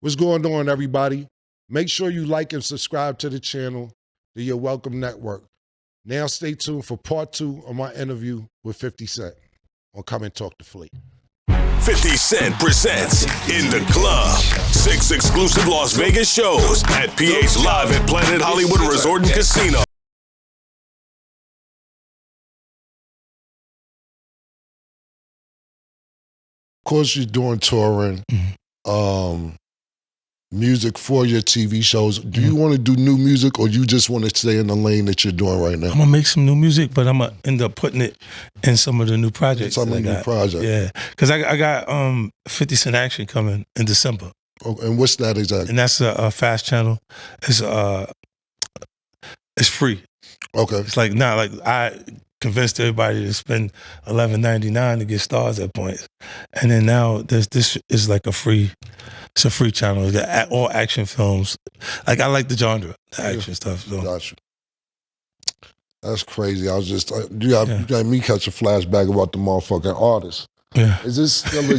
What's going on, everybody? Make sure you like and subscribe to the channel, the Your Welcome Network. Now stay tuned for part 2 of my interview with 50 Cent on Come and Talk to Flee. 50 Cent presents In the Club. 6 exclusive Las Vegas shows at PH Live at Planet Hollywood Resort and Casino. Of course, you're doing touring, music for your TV shows. Do you want to do new music, or you just want to stay in the lane that you're doing right now? I'm gonna make some new music, but I'm gonna end up putting it in some of the new projects. Some of the new projects. Yeah, because I got 50 Cent Action coming in December. Oh, and what's that exactly? And that's a fast channel. It's free. Okay. It's like I convinced everybody to spend $11.99 to get stars at points, and then now this is like a free channel. It's got all action films. Like, I like the genre, the action stuff. So. Gotcha. That's crazy. I was just you got me catch a flashback about the motherfucking artist. Yeah. Is this still a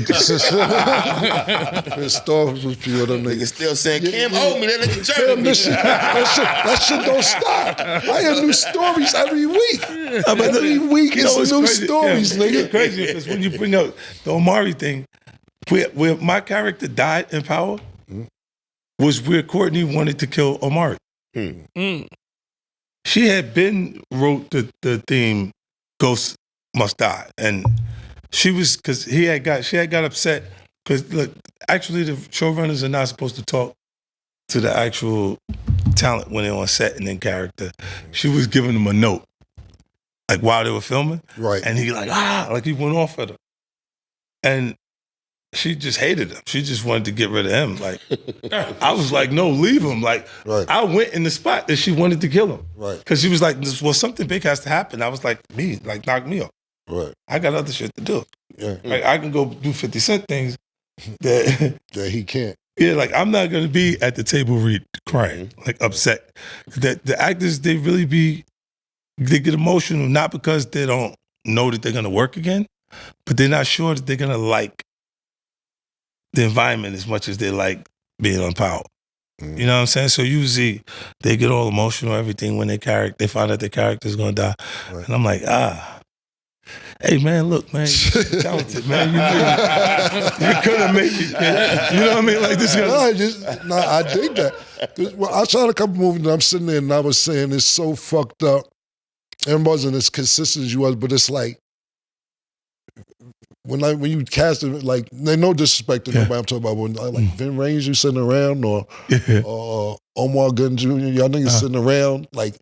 stars with few of them niggas? Niggas still saying, Kim owed me, that nigga jerked me. That shit don't stop. I hear new stories every week. Every week is new crazy. stories, nigga. It's crazy because when you bring up the Omari thing, where my character died in Power was where Courtney wanted to kill Omari. She had been wrote the theme Ghost Must Die, and she was because she had got upset because look, actually the showrunners are not supposed to talk to the actual talent when they're on set and in character. She was giving them a note like while they were filming, right? And he like he went off at her, and she just hated him. She just wanted to get rid of him. Like, I was like, no, leave him. Like, right. I went in the spot that she wanted to kill him. Right. Because she was like, well, something big has to happen. I was like, knock me off. Right. I got other shit to do. Yeah. Like, I can go do 50 Cent things that he can't. Yeah, like, I'm not going to be at the table crying, like, upset. That the actors, they get emotional, not because they don't know that they're going to work again, but they're not sure that they're going to like the environment as much as they like being on Power. You know what I'm saying? So usually they get all emotional, everything when they find out their character's gonna die. Right. And I'm like, hey man, look, man, you're talented, man. You could have made it, kid. You know what I mean? Like this. I dig that. Well, I shot a couple movies and I'm sitting there and I was saying it's so fucked up. It wasn't as consistent as you was, but it's like when you cast it, like, no disrespect to nobody I'm talking about, when like Vin Rames, you sitting around, or Omar Gunn Jr., y'all niggas sitting around, like,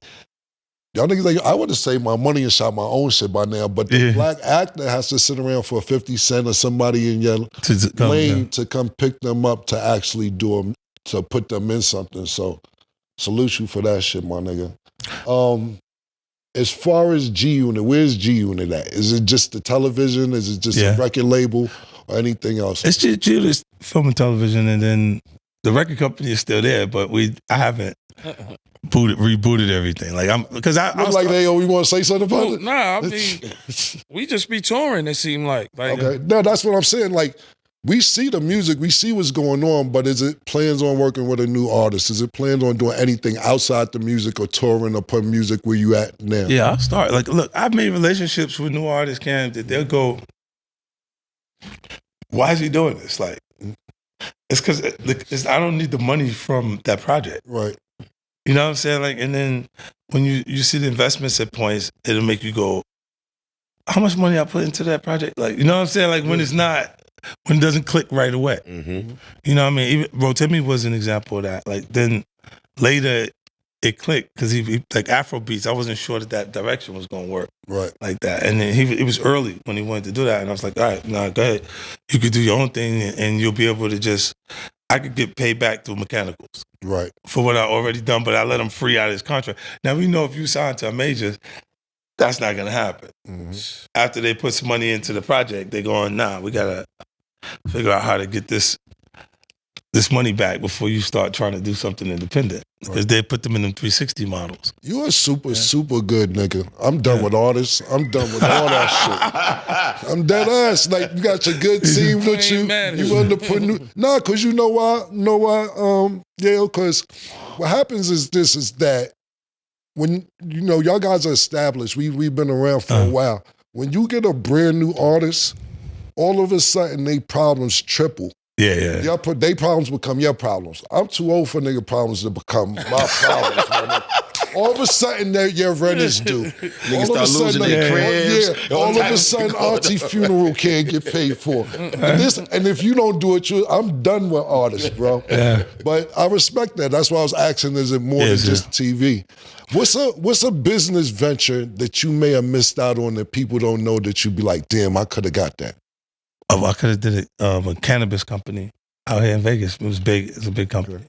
y'all niggas like, I would have saved my money and shot my own shit by now, but the black actor has to sit around for 50 Cent or somebody in your lane to come pick them up to actually do them, to put them in something. So salute you for that shit, my nigga. As far as G-Unit, where's G-Unit at? Is it just the television? Is it just a record label or anything else? It's just film and television, and then the record company is still there, but I haven't rebooted everything. Like we want to say something about it? Nah, I mean, we just be touring, it seemed like. Okay, no, that's what I'm saying. Like, we see the music, we see what's going on, but is it plans on working with a new artist? Is it plans on doing anything outside the music or touring or putting music where you at now? Yeah, I'll start. Like, look, I've made relationships with new artists, Cam, that they'll go, why is he doing this? Like, it's because I don't need the money from that project. Right. You know what I'm saying? Like, and then when you see the investments at points, it'll make you go, how much money I put into that project? Like, you know what I'm saying? Like, when it doesn't click right away. You know what I mean? Even Rotimi was an example of that. Like, then later it clicked because he like Afro beats. I wasn't sure that direction was going to work like that. And then it was early when he wanted to do that. And I was like, all right, go ahead. You could do your own thing and you'll be able to I could get paid back through mechanicals. Right. For what I already done, but I let him free out his contract. Now, we know if you sign to a major, that's not going to happen. After they put some money into the project, they're going, nah, we got to figure out how to get this money back before you start trying to do something independent. because they put them in them 360 models. You're a super good nigga. I'm done with artists. I'm done with all that shit. I'm dead ass. Like, you got your good team with you. You want to put Nah, because you know why? Yeah, because what happens is that when, you know, y'all guys are established, we've been around for a while. When you get a brand new artist, all of a sudden they problems triple. Yeah. They problems become your problems. I'm too old for nigga problems to become my problems, man. All of a sudden, your rent is due. Niggas start losing their cribs. All of a sudden, auntie funeral can't get paid for. And if you don't do it, I'm done with artists, bro. Yeah. But I respect that. That's why I was asking, is it more than just TV? What's a business venture that you may have missed out on that people don't know that you'd be like, damn, I could have got that? I could have did it. A cannabis company out here in Vegas. It was big. It's a big company.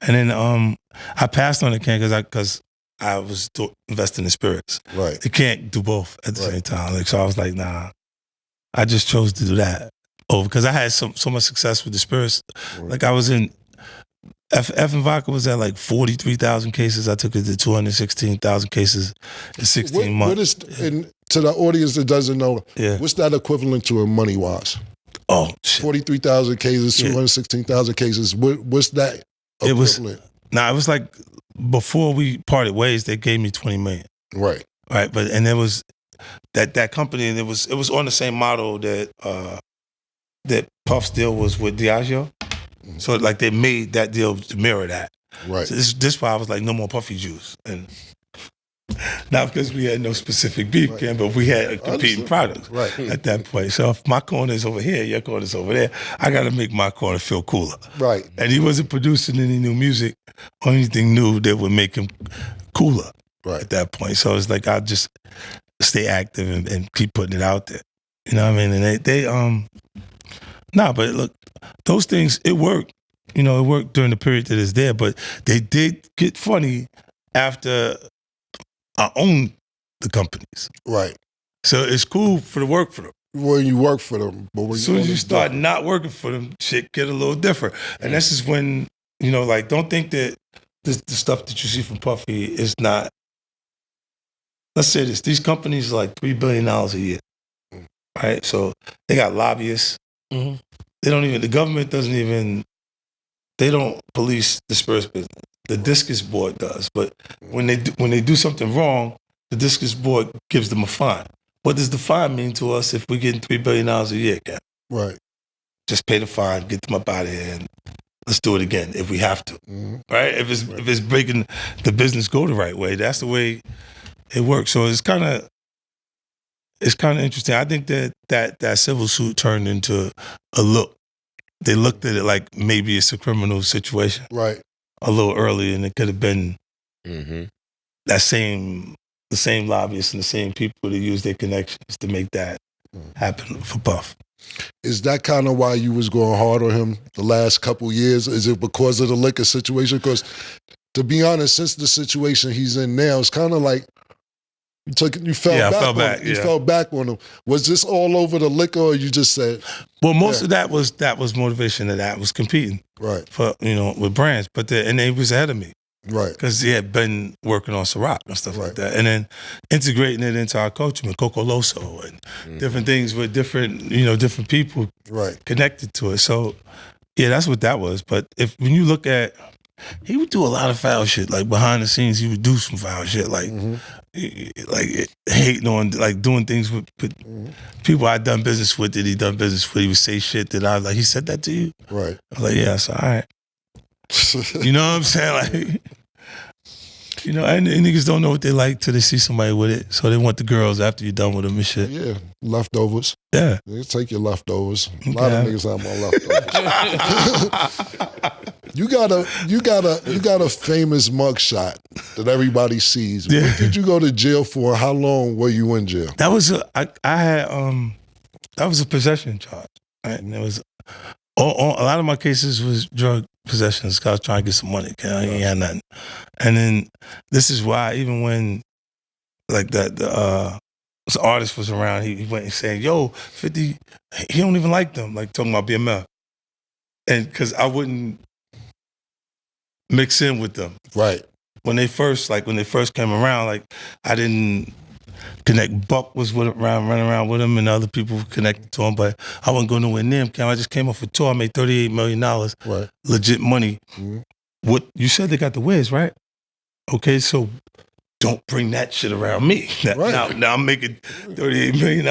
And then I passed on the can because I was investing in spirits. Right. You can't do both at the same time. Like, so I was like, nah. I just chose to do that. Because I had so much success with the spirits. Right. Like, I was in F and Vodka was at like 43,000 cases. I took it to 216,000 cases in 16 months. What is, and to the audience that doesn't know, what's that equivalent to in money-wise? Oh, shit. 43,000 cases, 216,000 cases. What's that equivalent? It was like, before we parted ways, they gave me 20 million. Right. But there was that company, and it was on the same model that Puff's deal was with Diageo. Mm-hmm. So like they made that deal to mirror that. Right. So this why I was like, no more puffy juice. And not because we had no specific beef, Ken, but we had competing products at that point. So if my corner is over here, your corner is over there, I got to make my corner feel cooler. Right. And he wasn't producing any new music or anything new that would make him cooler at that point. So it's like, I'll just stay active and keep putting it out there. You know what I mean? And they but look, those things, it worked. You know, it worked during the period that it's there, but they did get funny after I owned the companies. Right. So it's cool for the work for them. When you work for them. But when as soon as you start not working for them, shit get a little different. And this is when, you know, like, don't think that the stuff that you see from Puffy is not, let's say this, these companies are like $3 billion a year. Right? So they got lobbyists. Mm-hmm. The government doesn't even, they don't police the spirits business. The Discus Board does. But when they do something wrong, the Discus Board gives them a fine. What does the fine mean to us if we're getting $3 billion a year, Cap? Right. Just pay the fine, get them up out of here, and let's do it again if we have to. Mm-hmm. Right? If it's breaking the business go the right way, that's the way it works. So it's kind of interesting. I think that civil suit turned into a look. They looked at it like maybe it's a criminal situation. Right. A little early, and it could have been the same lobbyists and the same people that use their connections to make that happen for Puff. Is that kind of why you was going hard on him the last couple years? Is it because of the liquor situation? Because, to be honest, since the situation he's in now, it's kind of like you fell back. You fell back on him. Was this all over the liquor, or you just said? Well, most of that was motivation. That was competing, right? For with brands, and they was ahead of me, right? Because he had been working on Ciroc and stuff like that, and then integrating it into our culture with Coco Loso and different things with different people connected to it. So yeah, that's what that was. But when you look at, he would do a lot of foul shit. Like behind the scenes, he would do some foul shit. Like, like hating on, like doing things with people I'd done business with that he done business with. He would say shit that I was like, he said that to you? Right. I was like, yeah, so all right. You know what I'm saying? Like, and niggas don't know what they like till they see somebody with it. So they want the girls after you're done with them and shit. Yeah, leftovers. Yeah. They take your leftovers. A lot of niggas have my leftovers. You got a famous mugshot that everybody sees. Yeah. What did you go to jail for? How long were you in jail? That was a possession charge. Right? And it was a lot of my cases was drug possessions because I was trying to get some money. I ain't had nothing. And then this is why even when like the artist was around, he went and saying, "Yo, 50, he don't even like them." Like talking about BMF, and because I wouldn't mix in with them. Right. When they first came around, like I didn't connect. Buck was running around with him, and other people connected to him, but I wasn't going nowhere near him. I just came off a tour. I made $38 million, right? Legit money. Mm-hmm. What you said? They got the Wiz, right? Okay, so don't bring that shit around me. Now I'm making $38 million,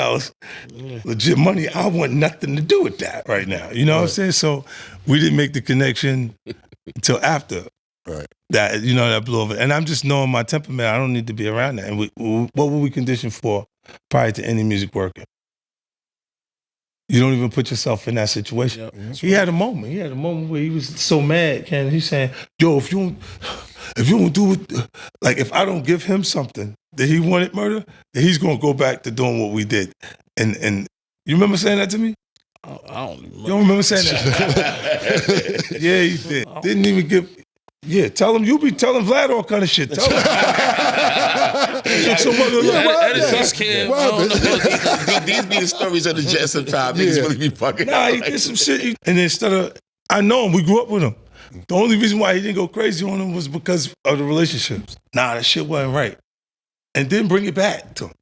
legit money. I want nothing to do with that right now. You know what I'm saying? So we didn't make the connection until after. Right. That that blew over, and I'm just knowing my temperament. I don't need to be around that. And what were we conditioned for prior to any music working? You don't even put yourself in that situation. Yeah, he had a moment. He had a moment where he was so mad. Ken, he's saying, "Yo, if you don't do it, like if I don't give him something that he wanted, murder, then he's gonna go back to doing what we did." And you remember saying that to me? I don't remember. You don't remember saying that? Yeah, he did. Didn't even give. Yeah, tell him you be telling Vlad all kind of shit. Tell him. These be the stories of the Jets sometimes. Niggas really be fucking. Nah, he did some shit. And instead of, I know him, we grew up with him. The only reason why he didn't go crazy on him was because of the relationships. Nah, that shit wasn't right. And then bring it back to him.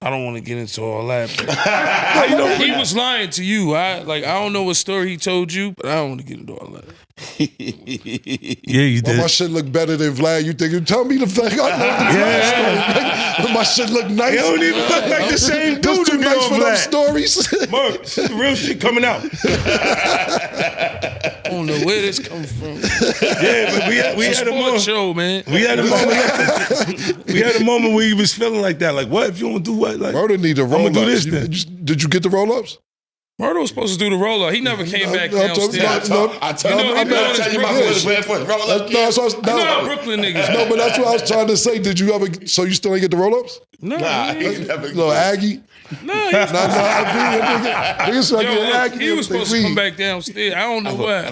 I don't want to get into all that. But he was lying to you. I don't know what story he told you, but I don't want to get into all that. Yeah, you did. Well, my shit look better than Vlad. You think you tell me the fact? I know the Vlad story. My shit look nice. It don't even look like the same dude to be nice for them stories. Mark, the real shit coming out. I don't know where this comes from. Yeah, but we had a moment. Show, man. We had a moment where he was feeling like that. Like, what if you don't do what? Like, Murder need a roll up. Do this then. Did you get the roll ups? Murder was supposed to do the roll up. He never came back downstairs. I tell you my boys ran for the roll up. No, Brooklyn niggas. No, but that's what I was trying to say. Did you ever? So you still ain't get the roll ups? No, No, Aggie. No, he was supposed to come back downstairs. I don't know why.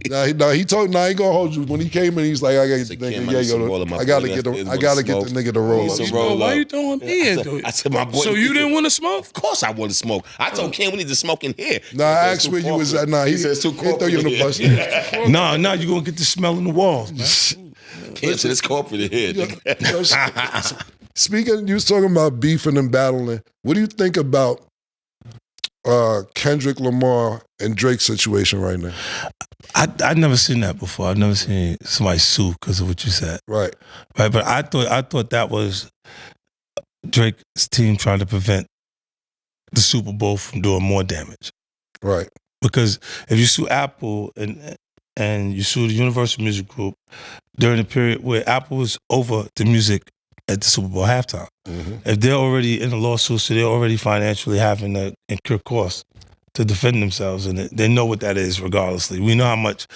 He told. He gonna hold you. When he came in, he's like, I gotta get the nigga to roll up. Why you throwing me into it? I said, my boy. So you didn't want to smoke? Of course I want to smoke. I told Ken we need to smoke in here. Nah, I asked where you was at. Nah, he says too corporate. Throw you in the bus. Nah, you gonna get the smell in the walls, man. Ken said it's corporate in here. Speaking, you was talking about beefing and battling. What do you think about Kendrick Lamar and Drake's situation right now? I'd never seen that before. I've never seen somebody sue because of what you said. Right. But I thought that was Drake's team trying to prevent the Super Bowl from doing more damage. Right. Because if you sue Apple and you sue the Universal Music Group during the period where Apple was over the music at the Super Bowl halftime, if they're already in a lawsuit, so they're already financially having to incur costs to defend themselves, and they know what that is regardlessly. We know how much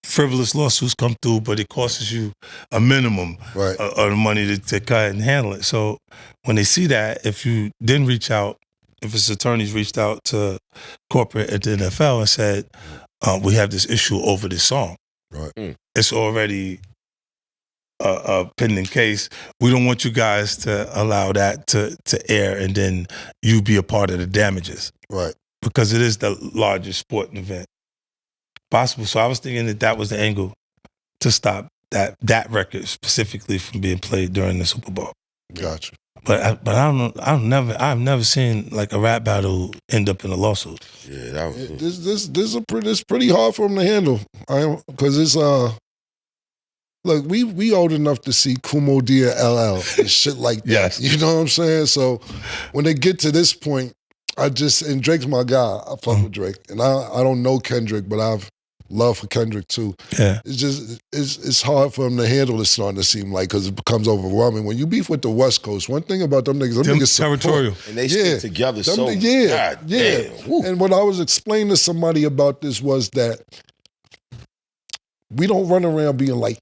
frivolous lawsuits come through, but it costs you a minimum of the money to cut and handle it. So when they see that, if you then reach out, if his attorneys reached out to corporate at the NFL and said, we have this issue over this song. Right. It's already a pending case. We don't want you guys to allow that to air and then you be a part of the damages. Right. Because it is the largest sporting event possible. So I was thinking that was the angle to stop that record specifically from being played during the Super Bowl. Gotcha. But I don't know. I've never seen a rap battle end up in a lawsuit. Yeah, that was this pretty hard for him to handle. Because it's look, we old enough to see Kumo Dia LL and shit like that. Yes. You know what I'm saying? So when they get to this point, and Drake's my guy. I fuck with Drake. And I don't know Kendrick, but I've love for Kendrick too. Yeah. It's just, it's hard for him to handle this, starting to seem like, because it becomes overwhelming. When you beef with the West Coast, one thing about them niggas territorial. And they stick together so yeah. And what I was explaining to somebody about this was that we don't run around being like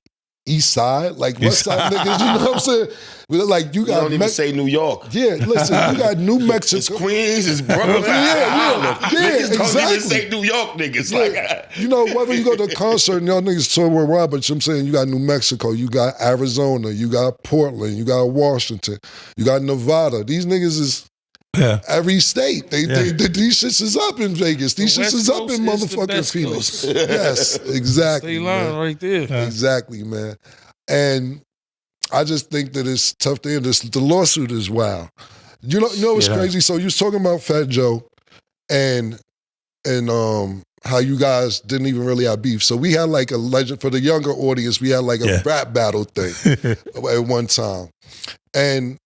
East Side, like West Side niggas, you know what I'm saying? Like you got don't even say New York. Yeah, listen, you got New Mexico. It's Queens, it's Brooklyn. Niggas exactly. Don't even say New York niggas. Like, you know, whether you go to a concert and y'all niggas tour worldwide, but I'm saying you got New Mexico, you got Arizona, you got Portland, you got Washington, you got Nevada. These niggas is Yeah. Every state. These shits is up in Vegas. These shits is up in motherfucking Phoenix. Yes, exactly. Stay line right there. Exactly, man. And I just think that it's tough to end. The lawsuit is wild. You know what's crazy? So you was talking about Fat Joe and how you guys didn't even really have beef. So we had like a legend, for the younger audience, we had like a rap battle thing at one time. And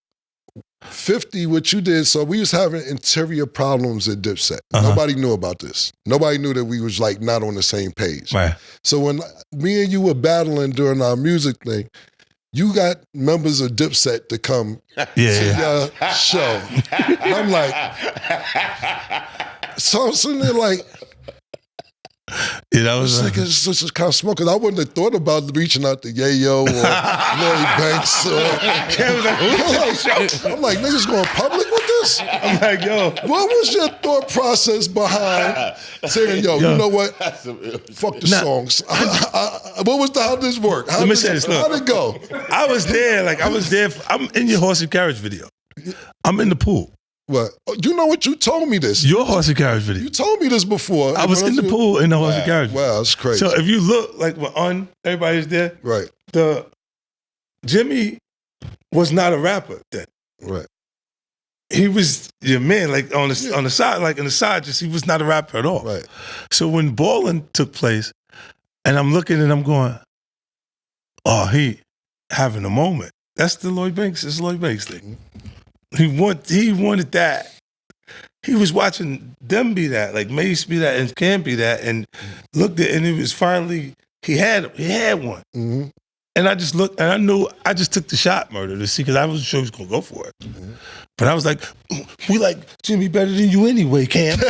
50, what you did, so we was having interior problems at Dipset. Nobody knew about this. Nobody knew that we was like not on the same page. Right. So when me and you were battling during our music thing, you got members of Dipset to come to your show. And I'm like, so I'm sitting there like, that was it's just kind of smoke. Because I wouldn't have thought about reaching out to Yayo or Lloyd Banks. I'm like, niggas going public with this? I'm like, yo. What was your thought process behind saying, yo, you know what? Fuck the songs. How did this work? Let me say this, look. How'd it go? I was there. I'm in your horse and carriage video. I'm in the pool. What? You know what? You told me this. Your horse and carriage video. You told me this before. I was in the pool in the horse and carriage. Wow, that's crazy. So if you look, like when everybody's there, right? Jimmy was not a rapper then. Right. He was your man, like on the side, like in the side, just he was not a rapper at all. Right. So when Ballin' took place, and I'm looking and I'm going, oh, he having a moment. That's the Lloyd Banks. It's Lloyd Banks thing. He wanted that. He was watching them be that, like Mace be that, and Cam be that, and looked at, and it was finally he had one. Mm-hmm. And I just looked, and I knew I just took the shot, Murder, to see, because I wasn't sure he was gonna go for it. Mm-hmm. But I was like, we like Jimmy better than you anyway, Cam. Then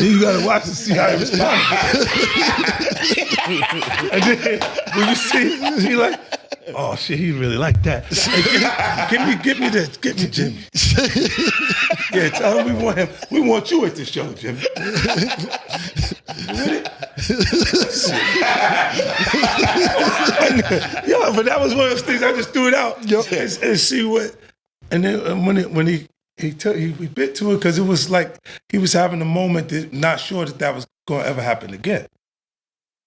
you gotta watch and see how he responds. And then when you see, he like, oh shit, he really like that. Hey, give me this, give me Jimmy. Yeah, tell him we want him. We want you at the show, Jimmy. Yeah, but that was one of those things I just threw it out and see what. And then when he bit to it, because it was like he was having a moment that not sure that was going to ever happen again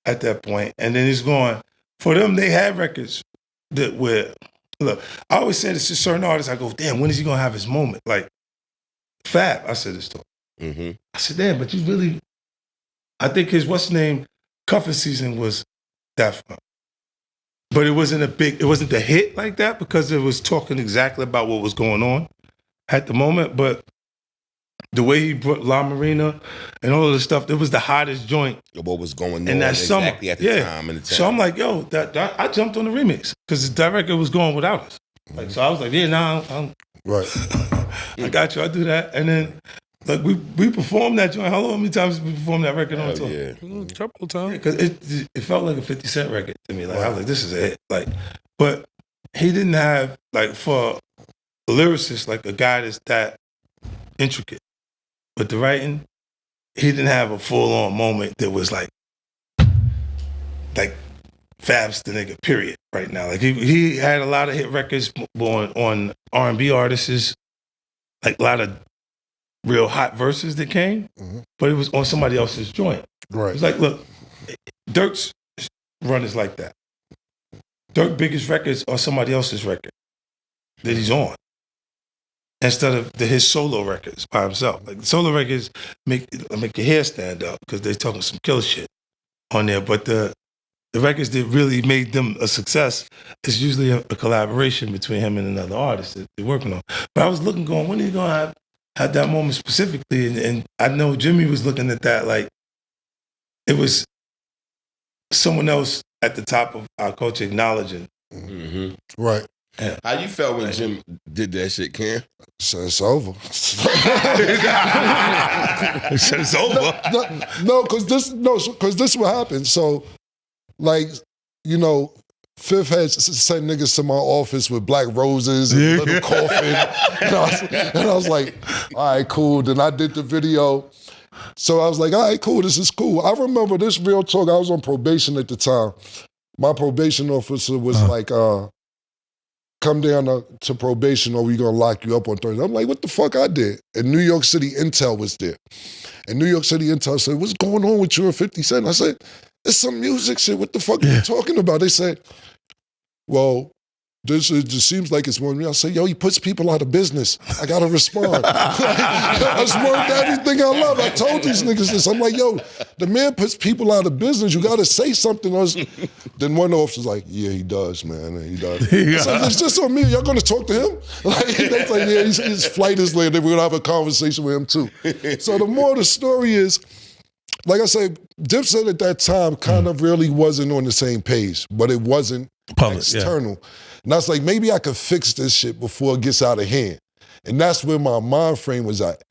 at that point. And then he's going, for them, they had records that were, look, I always say this to certain artists, I go, damn, when is he going to have his moment? Like, Fab, I said this to him. Mm-hmm. I said, damn, but you really, I think his, cuffing season was that fun. But it wasn't it wasn't the hit like that because it was talking exactly about what was going on at the moment. But the way he brought La Marina and all of the stuff, it was the hottest joint. What was going on in that summer. Exactly at the time. In the So I'm like, yo, that I jumped on the remix because the record was going without us. Like, so I was like, yeah, nah, I'm right. I got you. I do that. And then, like, we performed that joint. How many times did we perform that record on tour? Yeah. A couple of times. Because it felt like a 50 Cent record to me. Like, I was like, this is it. Like, but he didn't have, like, for a lyricist, like a guy that's that intricate. But the writing, he didn't have a full-on moment that was like Fab's the nigga, period, right now. Like, he had a lot of hit records on R&B artists, like a lot of real hot verses that came, but it was on somebody else's joint. Right. It's like, look, Dirk's run is like that. Dirk's biggest records are somebody else's record that he's on, instead of his solo records by himself. Like, the solo records make your hair stand up because they're talking some killer shit on there, but the records that really made them a success is usually a collaboration between him and another artist that they're working on. But I was looking, going, when are you going to have that moment specifically? And I know Jimmy was looking at that like it was someone else at the top of our culture acknowledging. Mm-hmm. Right. Yeah. How you felt when Jim did that shit, Cam? So it's over. It's over. No, because this is what happened. So, like, you know, Fifth had sent niggas to my office with black roses and a little coffin. And I was like, all right, cool. Then I did the video. So I was like, all right, cool, this is cool. I remember this real talk. I was on probation at the time. My probation officer was like, come down to probation or we gonna lock you up on Thursday. I'm like, what the fuck I did? And New York City Intel was there. And New York City Intel said, what's going on with you and 50 Cent? I said, it's some music shit. What the fuck are you talking about? They said, well, this just seems like it's more than me. I say, yo, he puts people out of business. I gotta respond. I smirked everything I love. I told these niggas this. I'm like, yo, the man puts people out of business. You gotta say something. Then one officer's like, yeah, he does, man. He does. So it's just on me. Y'all gonna talk to him? They like, yeah, his flight is late. We're gonna have a conversation with him too. So the more the story is, like I said, Dipset at that time kind of really wasn't on the same page, but it wasn't external. And I was like, maybe I could fix this shit before it gets out of hand. And that's where my mind frame was at.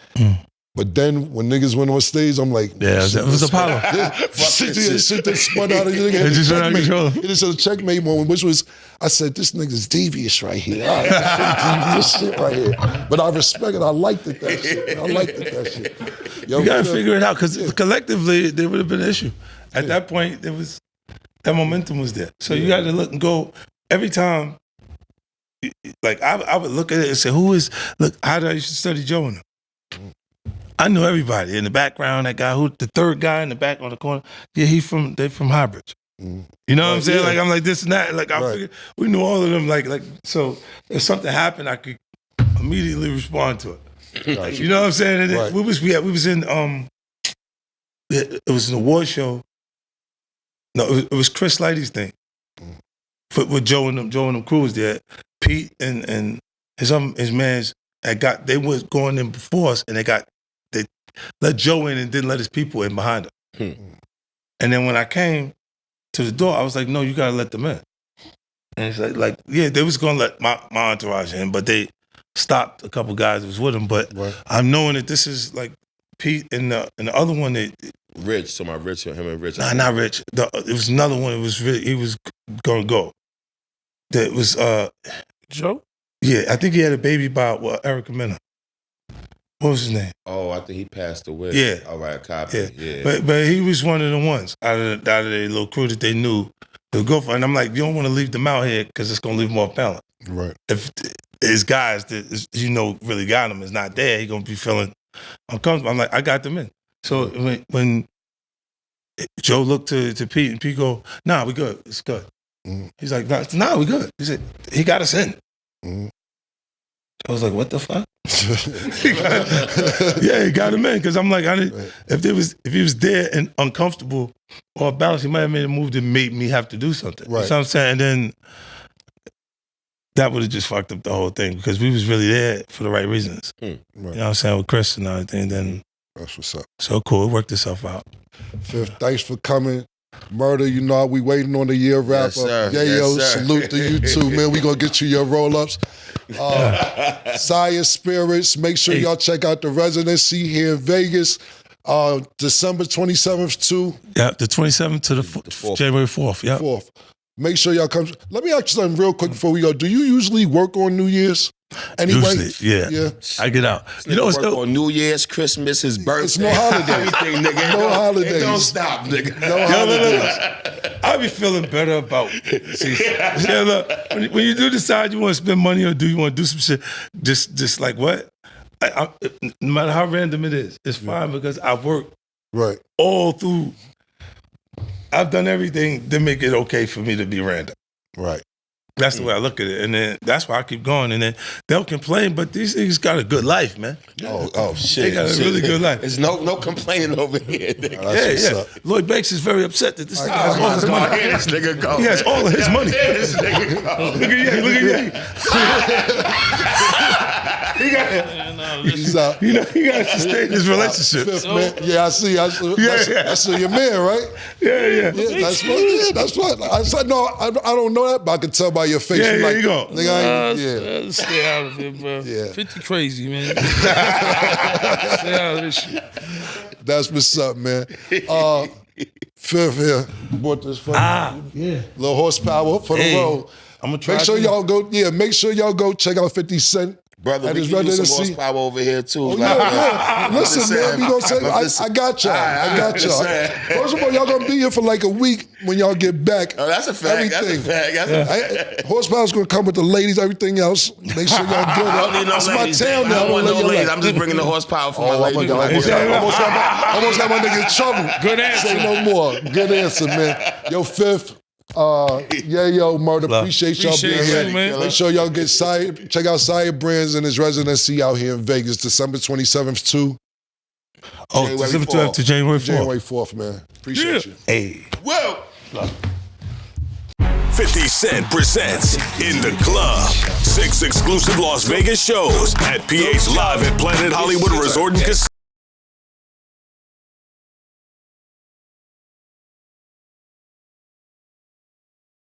But then when niggas went on stage, I'm like, yeah, it was Apollo. Shit that spun out of the nigga. It is a checkmate moment, which was, I said, this nigga's devious right here. All right, devious shit right here. But I respect it. I liked it, that shit. I liked it, that shit. Yo, you gotta figure it out, because collectively, there would have been an issue. At that point, that momentum was there. So you got to look and go, every time, like I would look at it and say, how did I used to study Joe and them? I knew everybody in the background. That guy, the third guy in the back on the corner, yeah, they from Highbridge. You know what I'm saying? Like I'm like this and that. Like I figured we knew all of them. Like so, if something happened, I could immediately respond to it. Like, you know what I'm saying? And then we was in it was an award show. No, it was Chris Lighty's thing. With Joe and them crews there. Pete and his mans they was going in before us, and they let Joe in and didn't let his people in behind him. And then when I came to the door, I was like, no, you gotta let them in. And it's like yeah, they was gonna let my entourage in, but they stopped a couple guys that was with him. But I'm knowing that this is like Pete and the other one that Rich, so my Rich, him and Rich. Nah, not Rich. It was another one. It was he was gonna go. That was Joe? Yeah, I think he had a baby by Erica Mena. What was his name? Oh, I think he passed away. Yeah. All right, copy. Yeah. But he was one of the ones out of their little crew that they knew to go for. And I'm like, you don't want to leave them out here because it's gonna leave them off balance. Right. If his guys that really got him is not there, he's gonna be feeling uncomfortable. I'm like, I got them in. So when Joe looked to Pete and Pete go, nah, we good. It's good. He's like, nah, we good. He said, he got us in. I was like, what the fuck? He got him in, because I'm like, if he was there and uncomfortable or balanced, he might have made a move that made me have to do something. Right. You know what I'm saying? And then that would have just fucked up the whole thing, because we was really there for the right reasons. Right. You know what I'm saying? With Chris and everything. And then that's what's up. So cool. It worked itself out. Fifth, thanks for coming. Murder, you know, we waiting on the year wrap up. Salute to you too, man. We gonna get you your roll-ups. Science Spirits, make sure y'all check out the residency here in Vegas. December 27th too. Yeah, the 27th to the 4th. January 4th. Yeah. 4th. Make sure y'all come. Let me ask you something real quick before we go. Do you usually work on New Year's? Anyway, usually, yeah. I get out. You know, work on New Year's, Christmas, his birthday. It's no holiday. Everything, nigga. No holidays. It don't stop, nigga. No holidays. I be feeling better about look, when you do decide you want to spend money or do you want to do some shit, just like what? No matter how random it is, it's fine, because I've worked all through. I've done everything to make it okay for me to be random. Right. That's the way I look at it. And then that's why I keep going. And then they'll complain, but these niggas got a good life, man. Oh shit. They got a really good life. There's no complaining over here, nigga. Yeah. Lloyd Banks is very upset that this nigga has all his money. This nigga go. He has all of his money. This nigga go. Look at He got to sustain his relationship. Yeah, I see. I see your man, right? Yeah. That's what. I said, no, I don't know that, but I can tell by your face. Yeah, you go. Nigga, stay out of it, bro. Yeah. 50 crazy, man. Stay out of this shit. That's what's up, man. Fifth here bought this little horsepower for the road. I'm gonna try. Make sure y'all go check out 50 Cent Brother, at we his can use some residency. horsepower over here too. Oh, yeah. Listen, man, we gonna say I got y'all. I got y'all. First of all, y'all gonna be here for like a week when y'all get back. Oh, that's a fact. Everything. That's a fact. Horsepower's gonna come with the ladies, everything else. Make sure y'all good. I don't need no It's my ladies. town now. I don't want no let you ladies. like- I'm just bringing the horsepower for my ladies. almost had my nigga in trouble. Good answer. Say no more. Good answer, man. Yo, Fifth. Murder. Appreciate y'all being Appreciate here. you, man. Make sure y'all get Sire. Check out Sire Brands and his residency out here in Vegas, December 27th to December 12th to January 4th. January 4th, man. Appreciate you. Hey. Whoa. 50 Cent presents In the Club. 6 exclusive Las Vegas shows at PA's Live at Planet Hollywood Resort and Casino.